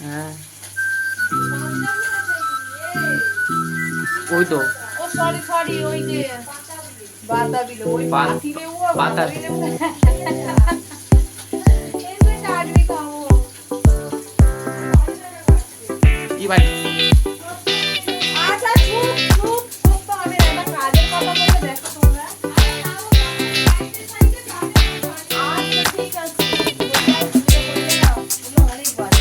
হ্যাঁ ওই তো ও সরি সরি ওই যে বাতাবি লেবু ওই পাতি লেবু আর বাতাবি লেবু এসে কাটবি খাবো কি ভাই আচ্ছা চুপ চুপ চুপ তো আমি একটা কাজের কথা বলে দেখো তোমরা আচ্ছা ঠিক আছে অনেক বার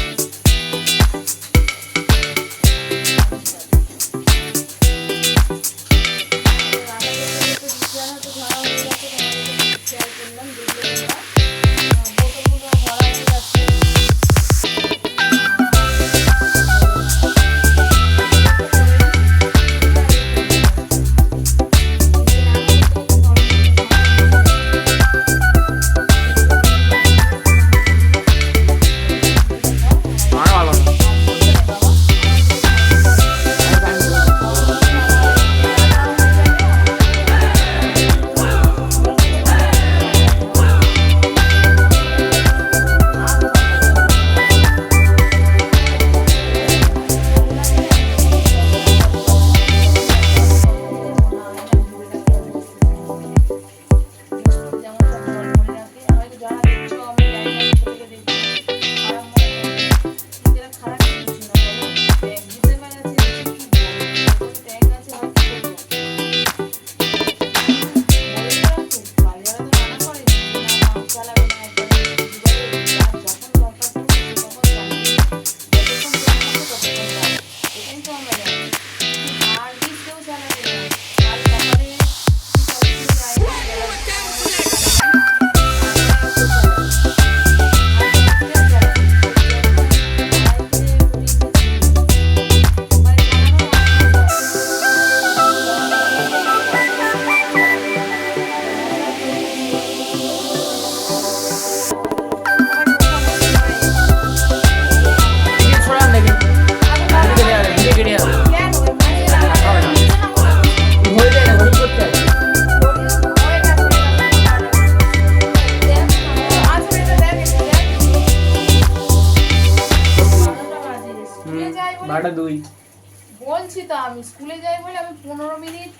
বলছি তো আমি স্কুলে যাই বলে আমি 15 মিনিট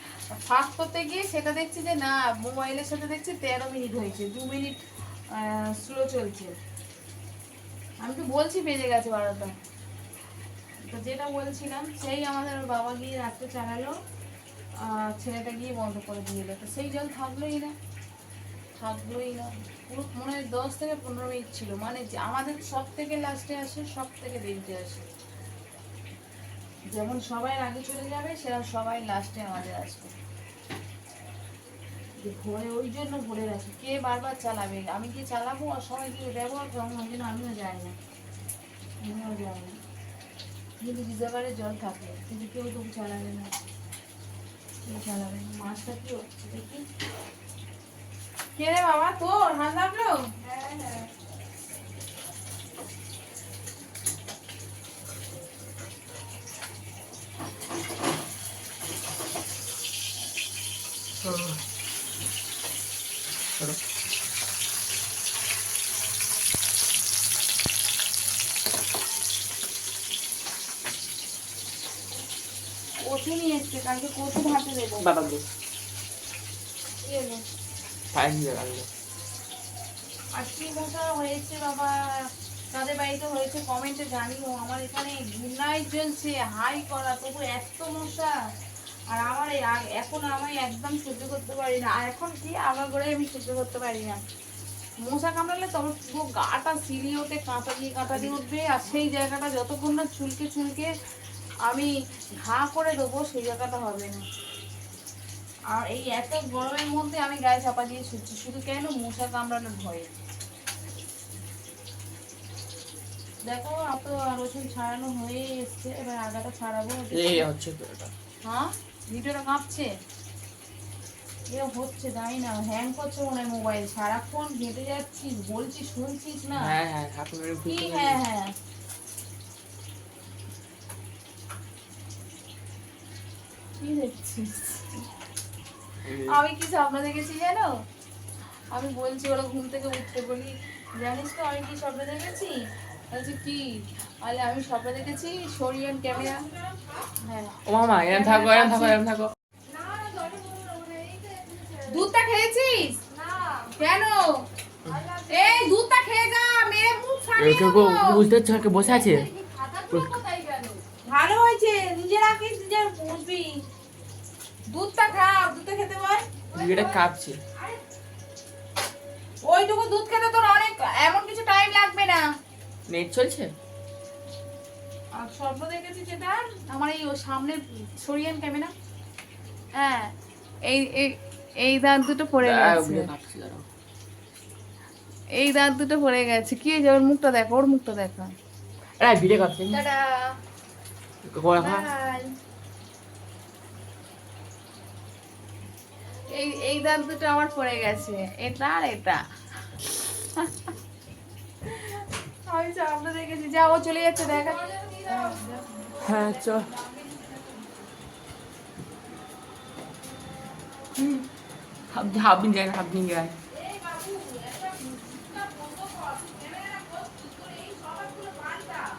ফাস্ট করতে গিয়ে সেটা দেখছি যে না মোবাইলের সাথে দেখছি 13 মিনিট হয়েছে 2 মিনিট স্লো চলছে আমি তো বলছি বেজে গেছে 12টা তো যেটা বলছিলাম সেই আমাদের বাবা গিয়ে রাখতে চালালো ছেলেটা গিয়ে বন্ধ করে দিয়ে এলো তো সেই জল থাকলোই না পুরো মনে হয় 10 থেকে 15 মিনিট ছিল মানে আমাদের সব থেকে লাস্টে আসে সব থেকে দেরিতে আসে যেমন সবাই আগে চলে যাবে সেরকম সবাই লাস্টে আমাদের আসবে ভোরে ওই জন্য ভরে রাখি কে বারবার চালাবে আমি কি চালাবো আর সবাই কি ব্যবহার করবো ওই জন্য আমিও যাই না কিন্তু রিজার্ভারে জল থাকে কিন্তু কেউ তবু চালাবে না কেউ চালাবে না মাছটা কি হচ্ছে দেখি কে রে বাবা তোর হাত লাগলো হ্যাঁ কচু নিয়ে এসছে কালকে কচু ভাতে দেবো বাবা গো আজকে ভাষা হয়েছে বাবা তাদের বাড়িতে হয়েছে কমেন্টে জানিও আমার এখানে ঘুনাই চলছে হাই করা তবু এত মশা আর আমার এখন আমি একদম সহ্য করতে পারি না আর এখন কি আমার ঘরে আমি সহ্য করতে পারি না মশা কামড়ালে তবে পুরো গাটা সিলি ওঠে কাঁটা দিয়ে উঠবে আর সেই জায়গাটা যতক্ষণ না চুলকে আমি ঘা করে দেবো সেই জায়গাটা হবে না আর এই এত গরমের মধ্যে আমি গায়ে চাপা দিয়ে ছুটছি শুধু কেন মশা কামড়ানোর ভয়ে দেখো তো রসুন ছাড়ানো হয়ে এসছে এবার আগাটা ছাড়াবো এই হচ্ছে তো এটা হ্যাঁ ভিডিওটা কাঁপছে এরকম হচ্ছে জানি না হ্যাং করছে মনে হয় মোবাইল সারাক্ষণ ঘেটে যাচ্ছিস বলছিস শুনছিস না হ্যাঁ হ্যাঁ হ্যাঁ কি দেখছিস আমি কি স্বপ্ন দেখেছি জানো আমি বলছি ওরা ঘুম থেকে উঠতে বলি জানিস তো আমি কি স্বপ্ন দেখেছি বলছে কি, আরে আমি স্বপ্ন দেখেছি সরিয়ান ক্যামেরা। হ্যাঁ ও মামা এরম থাকো এরম থাকো এরম থাকো। দুধটা খেয়েছিস? কেন? এই দুধটা খেয়ে যা, মেরে মুখ ফাটিয়ে কেউ দেবো। বুঝতে পারছো কে বসে আছে? ভালো হয়েছে, নিজে রাখিস, নিজে বুঝবি। দুধটা খা, দুধটা খেতে বল। এটা কাঁপছে। ওইটুকু দুধ খেতে তোর অনেক, এমন কিছু টাইম লাগবে না। নেট চলছে? আর স্বপ্ন দেখেছি যেটা আমার এই সামনে সরিয়ান ক্যামেরা। হ্যাঁ এই এই এই দাঁত দুটো পড়ে গেছে, কাঁপছে দাঁড়াও। এই দাঁত দুটো পড়ে গেছে। কি হয়েছে? ওর মুখটা দেখো, ওর মুখটা দেখো। এই ভিডিও কাঁপছে। টাটা কোয়া খা। বাই। এই দাঁত দুটো আমার পড়ে গেছে, এটা আর এটা। আমি সামনে দেখেছি, যা ও চলে যাচ্ছে দেখা। হ্যাঁ চ। হাফ দিন যায় না, হাফ দিন যায়।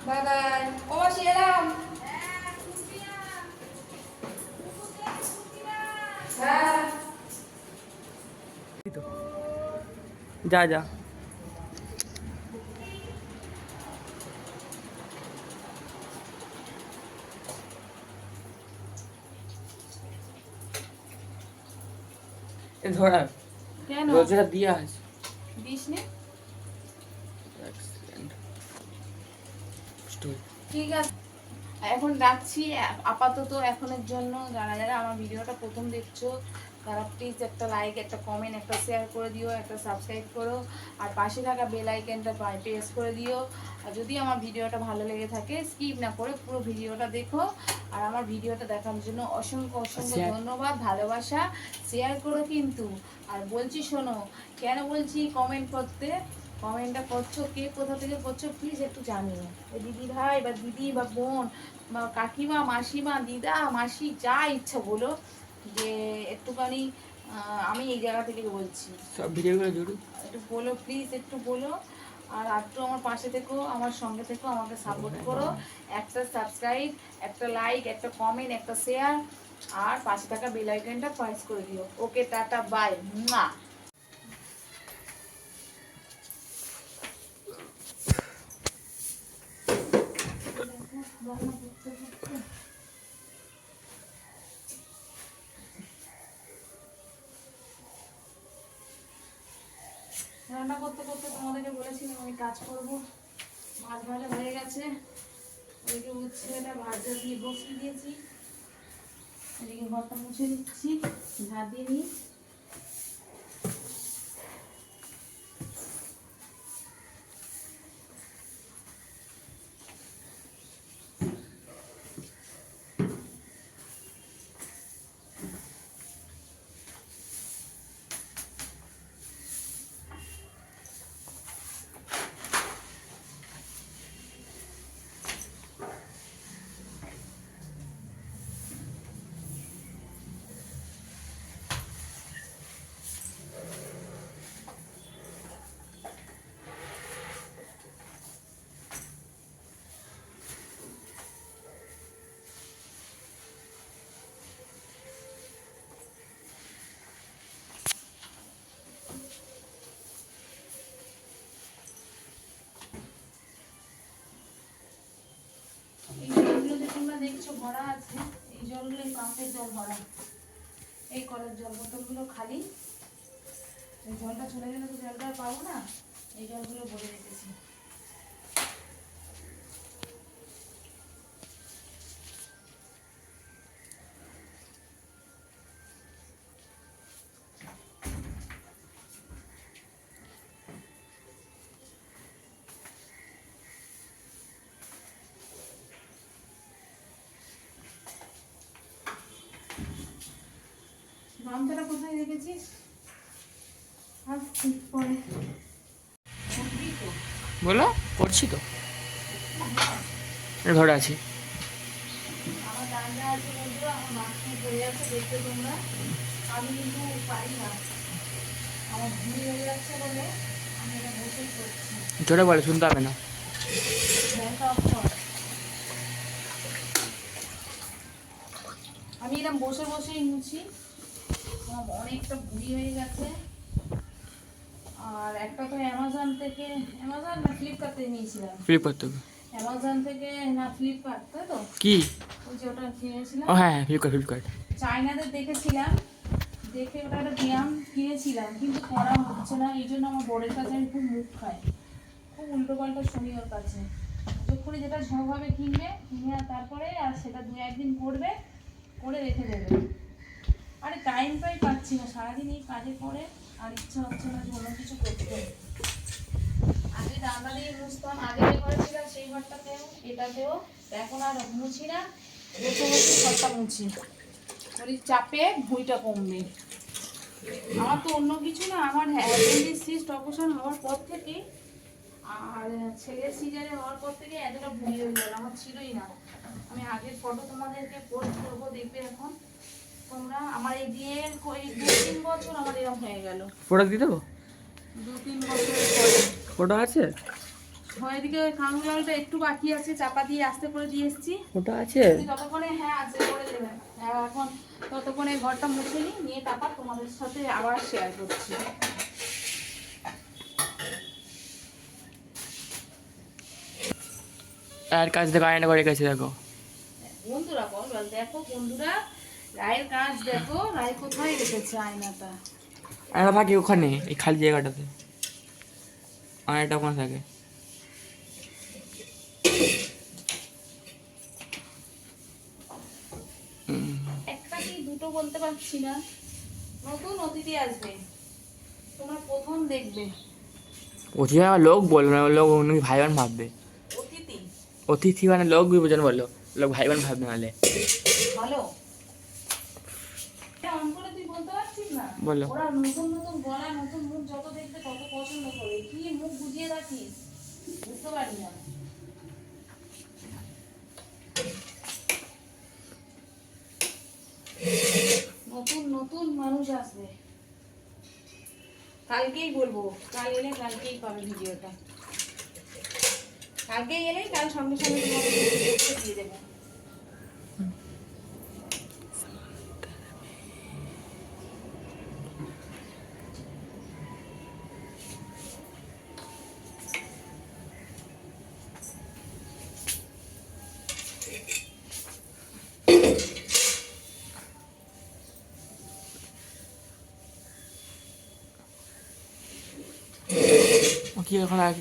Bye bye. ও মাসি এলাম। হ্যাঁ যা যা। এ ধরা কেন রোজটা দিয়ে আছে। দিস নে? ঠিক আছে, এখন রাখছি আপাতত এখনের জন্য। যারা যারা আমার ভিডিওটা প্রথম দেখছো তারা প্লিজ একটা লাইক, একটা কমেন্ট, একটা শেয়ার করে দিও, একটা সাবস্ক্রাইব করো, আর পাশে থাকা বেল আইকনটা প্রেস করে দিও। আর যদি আমার ভিডিওটা ভালো লেগে থাকে স্কিপ না করে পুরো ভিডিওটা দেখো। আর আমার ভিডিওটা দেখার জন্য অসংখ্য অসংখ্য ধন্যবাদ, ভালোবাসা। শেয়ার করো কিন্তু। আর বলছি শোনো, কেন বলছি কমেন্ট করতে, কমেন্টটা করছো কে কোথা থেকে করছো প্লিজ একটু জানিও। ওই দিদি ভাই বা দিদি বা বোন বা কাকিমা, মাসিমা, দিদা, মাসি, যা ইচ্ছা বলো, যে একটুখানি আমি এই জায়গা থেকে বলছি, সব ভিডিওগুলো জুড়ে একটু বলো প্লিজ, একটু বলো। আর একটু আমার পাশে থেকো, আমার সঙ্গে থেকো, আমাকে সাপোর্ট করো। একটা সাবস্ক্রাইব, একটা লাইক, একটা কমেন্ট, একটা শেয়ার, আর পাশে থাকা বেল আইকনটা প্রেস করে দিও। ওকে, টাটা, বাই। মা রান্না করতে করতে তোমাদেরকে বলেছিলাম আমি কাজ করব। মাছ ভাজা হয়ে গেছে, ওইদিকে উচ্ছেটা ভাজা দিয়ে বসিয়ে দিয়েছি, এদিকে ঘরটা মুছে দিচ্ছি, ঝাঁট দিয়ে নিই। এই জলগুলো যে তোমরা দেখছো ভরা আছে, এই জলগুলো এই পাম্পের জল ভরা, এই কলের জল বোতলগুলো খালি। এই জলটা চলে গেলে তো জলটা আর পাবো না, এই জলগুলো ভরে রেখেছি। গামছাটা কোথায় রেখেছিস? আর পরে উঠবি তো? বলো করছি তো, ধরে আছি। আমার ডান্ডা আছে বন্ধুরা, আমার মাথায় পড়ে যাচ্ছে, দেখতে তোমরা। আমি কিন্তু পারি না, আমার ভুল হয়ে যাচ্ছে বলে আমি এটা বসেই করছি। জোরে বলে শুনতে হবে না। ফ্যানটা অফ কর। আমি এরকম বসে বসেই মুছি, আমার অনেকটা বুড়ি হয়ে গেছে। আর একটা তো অ্যামাজন না ফ্লিপকার্ট থেকে নিয়েছিলাম। ফ্লিপকার্ট থেকে? অ্যামাজন থেকে না ফ্লিপকার্ট, তাই তো? কি? ওই যে ওটা কিনেছিলাম। ও হ্যাঁ, ফ্লিপকার্ট। চায়নাদের দেখেছিলাম, দেখে ওটা একটা ব্যায়াম কিনেছিলাম, কিন্তু করা হচ্ছে না। এই জন্য আমার বরের কাছে আমি খুব মুখ খাই, খুব উল্টো পাল্টা শুনি ওর কাছে। যখনই যেটা ঝোঁকভাবে কিনবে, কিনে আর তারপরে আর সেটা 2-1 দিন করবে, করে রেখে দেবে। আরে টাইমটাই পাচ্ছি না, সারাদিন এই কাজে পড়ে আর ইচ্ছা হচ্ছে না যে অন্য কিছু করতে। আগে রান্না দিয়ে মুছতাম, আগে যে ঘরে ছিলাম সেই ঘরটাতেও, এটাতেও। এখন আর মুছি না, বসে বসে ঘরটা মুছি। ওই চাপে ভুঁইটা কমবে। আমার তো অন্য কিছু না, আমার অ্যাপেন্ডিক্স অপারেশন হওয়ার পর থেকে আর ছেলের সিজারে হওয়ার পর থেকে এতটা ভুঁড়ি হয়ে গেল, আমার ছিলই না। আমি আগের ফটো তোমাদেরকে পোস্ট করবো, দেখবে এখন তোমরা। আমার এই বিয়ের 2-3 বছর আমার এরকম হয়ে গেল। ফটো দিয়ে দেবো? 2-3 বছর পরে ফটো আছে? এদিকে কাঁকড় জলটা একটু বাকি আছে, চাপা দিয়ে আস্তে করে দিয়ে এসেছি। ফটো আছে? ততক্ষণে হ্যাঁ আছে, করে দেবেন। এখন ততক্ষণে ঘরটা মুছে নিয়ে তারপর তোমাদের সাথে আবার শেয়ার করছি। আর কাজ দেখো, আয়না করে গেছে দেখো। বন্ধুরা দেখো, বন্ধুরা রায়ের কাজ দেখো, রায় কোথায় রেখেছে আয়নাটা। আয়না থাকে ওখানে, এই খালি জায়গাটাতে আয়নাটা ওখানে থাকে। একটা কি দুটো বলতে পারছি না। নতুন অতিথি আসবে, তোমরা প্রথম দেখবে। অতিথি আমার লোক বলবে না, লোক অন্য ভাই বোন ভাববে। অতিথি অতিথি মানে লোক বুঝেন, বললো লোক ভাই বোন ভাববে নাহলে। ভালো অন করে তুই বলতে পারছিস না। বলো। ওরা নতুন নতুন গলা, নতুন মুখ যত দেখবে তত পছন্দ করে। কি মুখ বুঝিয়ে রাখিস, বুঝতে পারি না। নতুন নতুন মানুষ আসবে, কালকেই বলবো। কাল এলে কালকেই পাবে ভিডিওটা। কালকেই এলেই কাল সঙ্গে সঙ্গে তোমাকে ভিডিও করে দিয়ে দেবো। কি এখন আর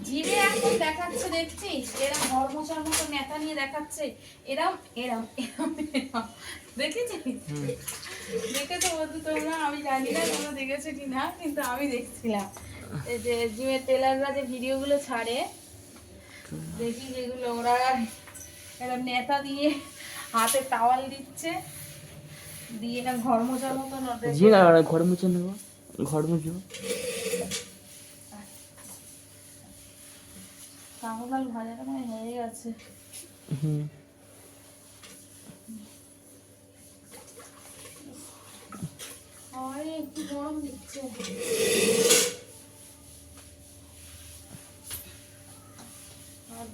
জিভে এখন দেখাচ্ছে, দেখছিস এরম হরমোশার মতো নেতা নিয়ে দেখাচ্ছে। এরম এরম এরম এরম দেখেছিস? দেখেছো বন্ধু তোমরা? আমি জানি না তোমরা দেখেছো কি না, কিন্তু আমি দেখছিলাম। এই যে জিমের টেলাররা যে ভিডিওগুলো ছাড়ে, দেখি যেগুলো ওরা এরম নেতা দিয়ে হাতে টাওয়াল দিচ্ছে, দিয়ে এরম ঘর মোছার মতো জি না, ঘর মুছে নেবো, ঘর মুছবো। কাঁকড়াল ভাজাটা মানে হয়ে গেছে। আরে একটু গরম দিচ্ছে। আর